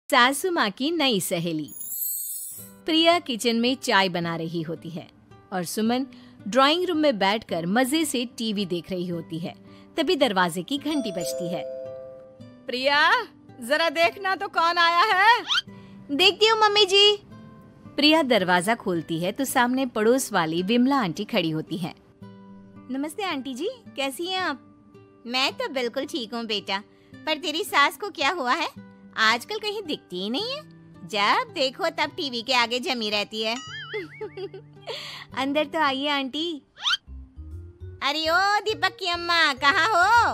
सासू माँ की नई सहेली। प्रिया किचन में चाय बना रही होती है और सुमन ड्राइंग रूम में बैठकर मजे से टीवी देख रही होती है। तभी दरवाजे की घंटी बजती है। प्रिया, जरा देखना तो कौन आया है। देखती हूँ मम्मी जी। प्रिया दरवाजा खोलती है तो सामने पड़ोस वाली विमला आंटी खड़ी होती है। नमस्ते आंटी जी, कैसी हैं आप? मैं तो बिल्कुल ठीक हूँ बेटा, पर तेरी सास को क्या हुआ है? आजकल कहीं दिखती ही नहीं है। जब देखो तब टीवी के आगे जमी रहती है। अंदर तो आइए आंटी। अरे ओ दीपक की अम्मा, कहाँ हो?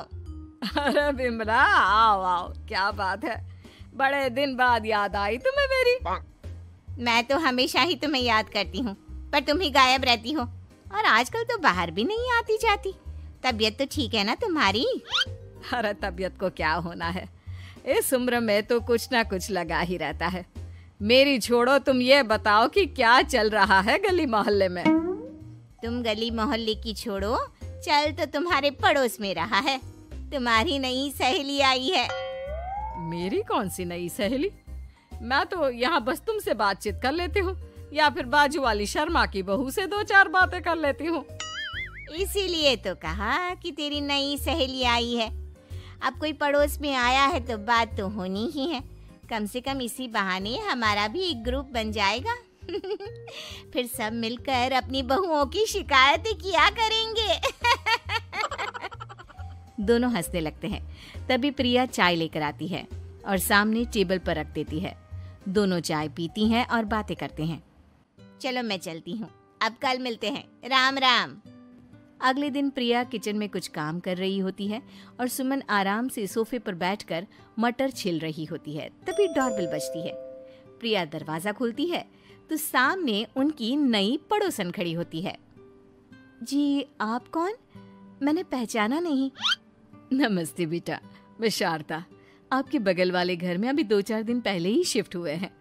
अरे विमला, आओ आओ, क्या बात है, बड़े दिन बाद याद आई तुम्हें मेरी। मैं तो हमेशा ही तुम्हें याद करती हूँ, पर तुम ही गायब रहती हो और आजकल तो बाहर भी नहीं आती जाती। तबीयत तो ठीक है ना तुम्हारी? अरे तबीयत को क्या होना है, इस उम्र में तो कुछ ना कुछ लगा ही रहता है। मेरी छोड़ो, तुम ये बताओ कि क्या चल रहा है गली मोहल्ले में। तुम गली मोहल्ले की छोड़ो, चल तो तुम्हारे पड़ोस में रहा है। तुम्हारी नई सहेली आई है। मेरी कौन सी नई सहेली? मैं तो यहाँ बस तुमसे बातचीत कर लेती हूँ या फिर बाजू वाली शर्मा की बहू से दो चार बातें कर लेती हूँ। इसीलिए तो कहा कि तेरी नई सहेली आई है। अब कोई पड़ोस में आया है तो बात तो होनी ही है। कम से कम इसी बहाने हमारा भी एक ग्रुप बन जाएगा। फिर सब मिलकर अपनी बहुओं की शिकायतें किया करेंगे। दोनों हंसने लगते हैं। तभी प्रिया चाय लेकर आती है और सामने टेबल पर रख देती है। दोनों चाय पीती हैं और बातें करते हैं। चलो मैं चलती हूँ, अब कल मिलते हैं। राम राम। अगले दिन प्रिया किचन में कुछ काम कर रही होती है और सुमन आराम से सोफे पर बैठकर मटर छिल रही होती है। तभी डोरबेल बजती है। प्रिया दरवाजा खोलती है तो सामने उनकी नई पड़ोसन खड़ी होती है। जी, आप कौन? मैंने पहचाना नहीं। नमस्ते बेटा, मैं शारदा, आपके बगल वाले घर में अभी 2-4 दिन पहले ही शिफ्ट हुए हैं।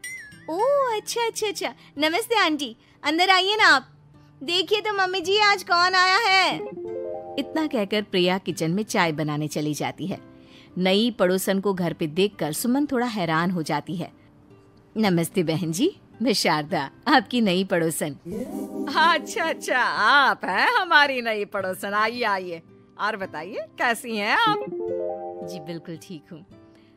ओह अच्छा अच्छा अच्छा, नमस्ते आंटी, अंदर आइए ना आप। देखिए तो मम्मी जी, आज कौन आया है। इतना कहकर प्रिया किचन में चाय बनाने चली जाती है। नई पड़ोसन को घर पे देखकर सुमन थोड़ा हैरान हो जाती है। नमस्ते बहन जी, मैं शारदा, आपकी नई पड़ोसन। अच्छा अच्छा, आप हैं हमारी नई पड़ोसन। आइए आइए, और बताइए कैसी हैं आप? जी बिल्कुल ठीक हूँ।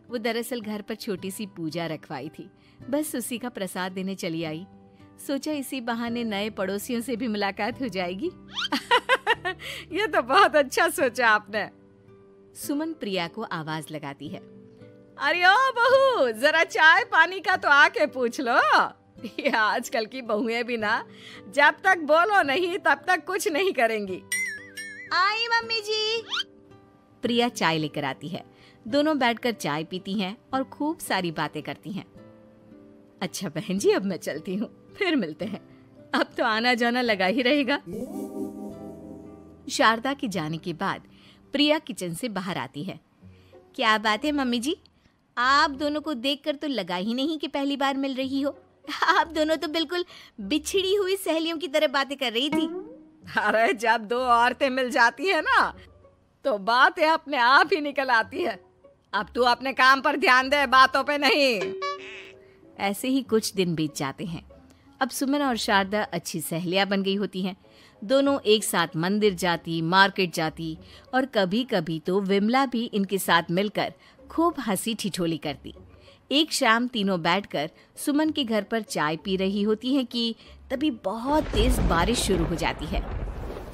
वो दरअसल घर पर छोटी सी पूजा रखवाई थी, बस उसी का प्रसाद देने चली आई। सोचा इसी बहाने नए पड़ोसियों से भी मुलाकात हो जाएगी। ये तो बहुत अच्छा सोचा आपने। सुमन प्रिया को आवाज लगाती है। अरे ओ बहू, जरा चाय पानी का तो आके पूछ लो। ये आजकल की बहुएं भी ना, जब तक बोलो नहीं तब तक कुछ नहीं करेंगी। आई मम्मी जी। प्रिया चाय लेकर आती है। दोनों बैठकर चाय पीती हैं और खूब सारी बातें करती हैं। अच्छा बहन जी, अब मैं चलती हूँ, फिर मिलते हैं। अब तो आना जाना लगा ही रहेगा। शारदा के जाने के बाद प्रिया किचन से बाहर आती है। क्या बात है मम्मी जी, आप दोनों को देखकर तो लगा ही नहीं कि पहली बार मिल रही हो। आप दोनों तो बिल्कुल बिछड़ी हुई सहेलियों की तरह बातें कर रही थी। अरे जब दो औरतें मिल जाती है ना, तो बातें अपने आप ही निकल आती है। अब तू अपने काम पर ध्यान दे, बातों पे नहीं। ऐसे ही कुछ दिन बीत जाते हैं। अब सुमन और शारदा अच्छी सहेलियां बन गई होती हैं। दोनों एक साथ मंदिर जाती, मार्केट जाती और कभी कभी तो विमला भी इनके साथ मिलकर खूब हंसी ठिठोली करती। एक शाम तीनों बैठकर सुमन के घर पर चाय पी रही होती हैं कि तभी बहुत तेज बारिश शुरू हो जाती है।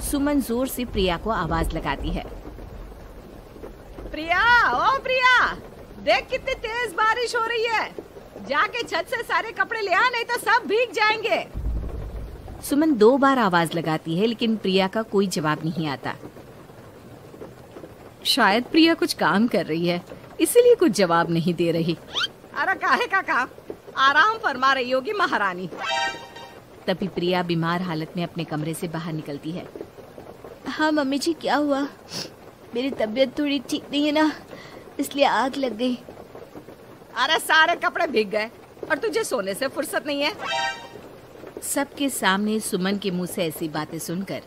सुमन जोर से प्रिया को आवाज लगाती है। प्रिया, ओ प्रिया, देख कितनी तेज बारिश हो रही है। जाके छत से सारे कपड़े ले आ, नहीं तो सब भीग जाएंगे। सुमन 2 बार आवाज लगाती है लेकिन प्रिया का कोई जवाब नहीं आता। शायद प्रिया कुछ काम कर रही है, इसीलिए कुछ जवाब नहीं दे रही। अरे काहे का काम, आराम फरमा रही होगी महारानी। तभी प्रिया बीमार हालत में अपने कमरे से बाहर निकलती है। हाँ मम्मी जी, क्या हुआ? मेरी तबीयत थोड़ी ठीक नहीं है ना, इसलिए आग लग गई। अरे सारे कपड़े भीग गए और तुझे सोने से फुर्सत नहीं है। सबके सामने सुमन के मुंह से ऐसी बातें सुनकर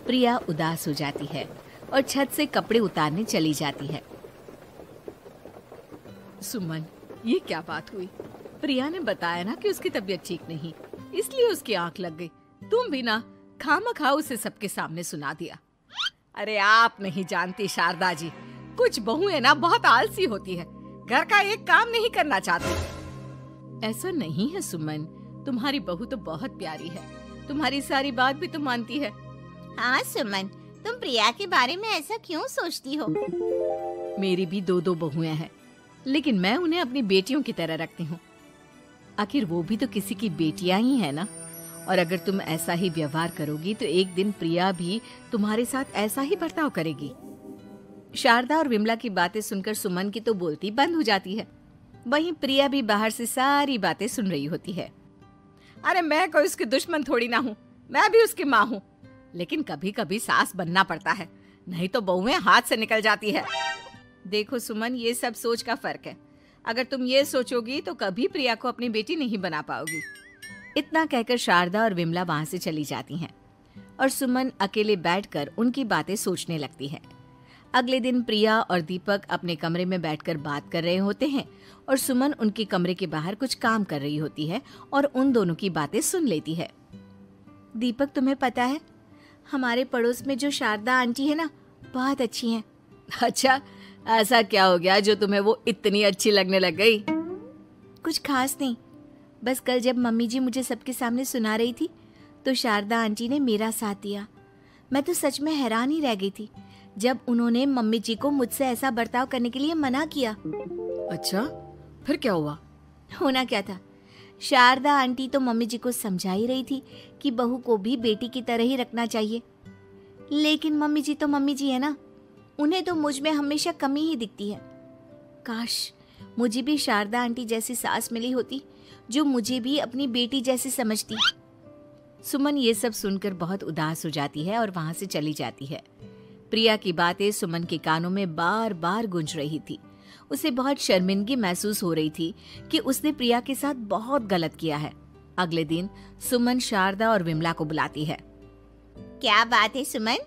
प्रिया उदास हो जाती है और छत से कपड़े उतारने चली जाती है। सुमन, ये क्या बात हुई? प्रिया ने बताया ना कि उसकी तबीयत ठीक नहीं, इसलिए उसकी आंख लग गई। तुम भी ना खामखा उसे सबके सामने सुना दिया। अरे आप नहीं जानती शारदा जी, कुछ बहुएं ना बहुत आलसी होती है, घर का एक काम नहीं करना चाहती। ऐसा नहीं है सुमन, तुम्हारी बहू तो बहुत प्यारी है, तुम्हारी सारी बात भी तो मानती है। हाँ सुमन, तुम प्रिया के बारे में ऐसा क्यों सोचती हो? मेरी भी दो दो बहुएं हैं, लेकिन मैं उन्हें अपनी बेटियों की तरह रखती हूँ। आखिर वो भी तो किसी की बेटियां ही है ना। और अगर तुम ऐसा ही व्यवहार करोगी तो एक दिन प्रिया भी तुम्हारे साथ ऐसा ही बर्ताव करेगी। शारदा और विमला की बातें सुनकर सुमन की तो बोलती बंद हो जाती है। वहीं प्रिया भी बाहर से सारी बातें सुन रही होती है। अरे मैं कोई उसकी दुश्मन थोड़ी ना हूँ, मैं भी उसकी माँ हूँ, लेकिन कभी कभी सास बनना पड़ता है, नहीं तो बहुएं हाथ से निकल जाती है। देखो सुमन, ये सब सोच का फर्क है। अगर तुम ये सोचोगी तो कभी प्रिया को अपनी बेटी नहीं बना पाओगी। इतना कहकर शारदा और विमला वहां से चली जाती हैं और सुमन अकेले बैठकर उनकी बातें सोचने लगती है। अगले दिन प्रिया और दीपक अपने कमरे में बैठकर बात कर रहे होते हैं और सुमन उनके कमरे के बाहर कुछ काम कर रही होती है और उन दोनों की बातें सुन लेती है। दीपक, तुम्हें पता है हमारे पड़ोस में जो शारदा आंटी है ना, बहुत अच्छी हैं। अच्छा, ऐसा क्या हो गया जो तुम्हें वो इतनी अच्छी लगने लग गई? कुछ खास नहीं, बस कल जब मम्मी जी मुझे सबके सामने सुना रही थी तो शारदा आंटी ने मेरा साथ दिया। मैं तो सच में हैरान ही रह गई थी जब उन्होंने मम्मी जी को मुझसे ऐसा बर्ताव करने के लिए मना किया। अच्छा, फिर क्या हुआ? होना क्या था, शारदा आंटी तो मम्मी जी को समझा ही रही थी कि बहू को भी बेटी की तरह ही रखना चाहिए, लेकिन मम्मी जी तो मम्मी जी है ना, उन्हें तो मुझ में हमेशा कमी ही दिखती है। काश मुझे भी शारदा आंटी जैसी सास मिली होती जो मुझे भी अपनी बेटी जैसी समझती। सुमन ये सब सुनकर बहुत उदास हो जाती है और वहां से चली जाती है। प्रिया की बातें सुमन के कानों में बार बार गूंज रही थी। उसे बहुत शर्मिंदगी महसूस हो रही थी कि उसने प्रिया के साथ बहुत गलत किया है। अगले दिन सुमन शारदा और विमला को बुलाती है। क्या बात है सुमन,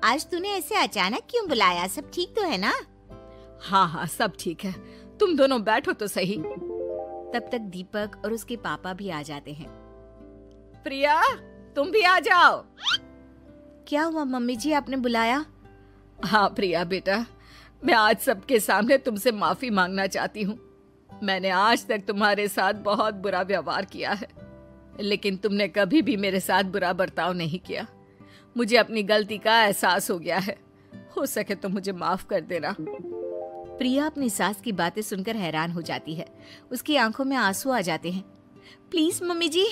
आज तूने ऐसे अचानक क्यों बुलाया? सब ठीक तो है ना? हाँ हाँ, सब ठीक है, तुम दोनों बैठो तो सही। तब तक दीपक और उसके पापा भी आ जाते हैं। प्रिया, तुम भी आ जाओ। क्या हुआ मम्मी जी, आपने बुलाया? हाँ प्रिया बेटा, मैं आज सबके सामने तुमसे माफी मांगना चाहती हूँ। मैंने आज तक तुम्हारे साथ बहुत बुरा व्यवहार किया है, लेकिन तुमने कभी भी मेरे साथ बुरा बर्ताव नहीं किया। मुझे अपनी गलती का एहसास हो गया है, हो सके तो मुझे माफ कर देना। प्रिया अपनी सास की बातें सुनकर हैरान हो जाती है। उसकी आंखों में आंसू आ जाते हैं। प्लीज मम्मी जी,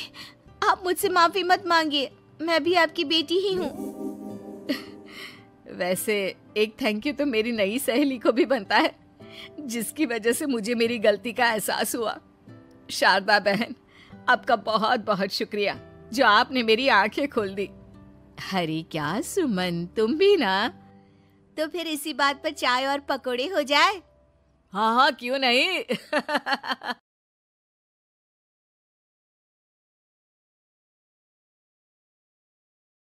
आप मुझसे माफी मत मांगिए, मैं भी आपकी बेटी ही हूँ। वैसे एक थैंक यू तो मेरी नई सहेली को भी बनता है, जिसकी वजह से मुझे मेरी गलती का एहसास हुआ। शारदा बहन, आपका बहुत बहुत शुक्रिया जो आपने मेरी आंखें खोल दी। अरे क्या सुमन, तुम भी ना। तो फिर इसी बात पर चाय और पकोड़े हो जाए? हाँ हाँ, क्यों नहीं।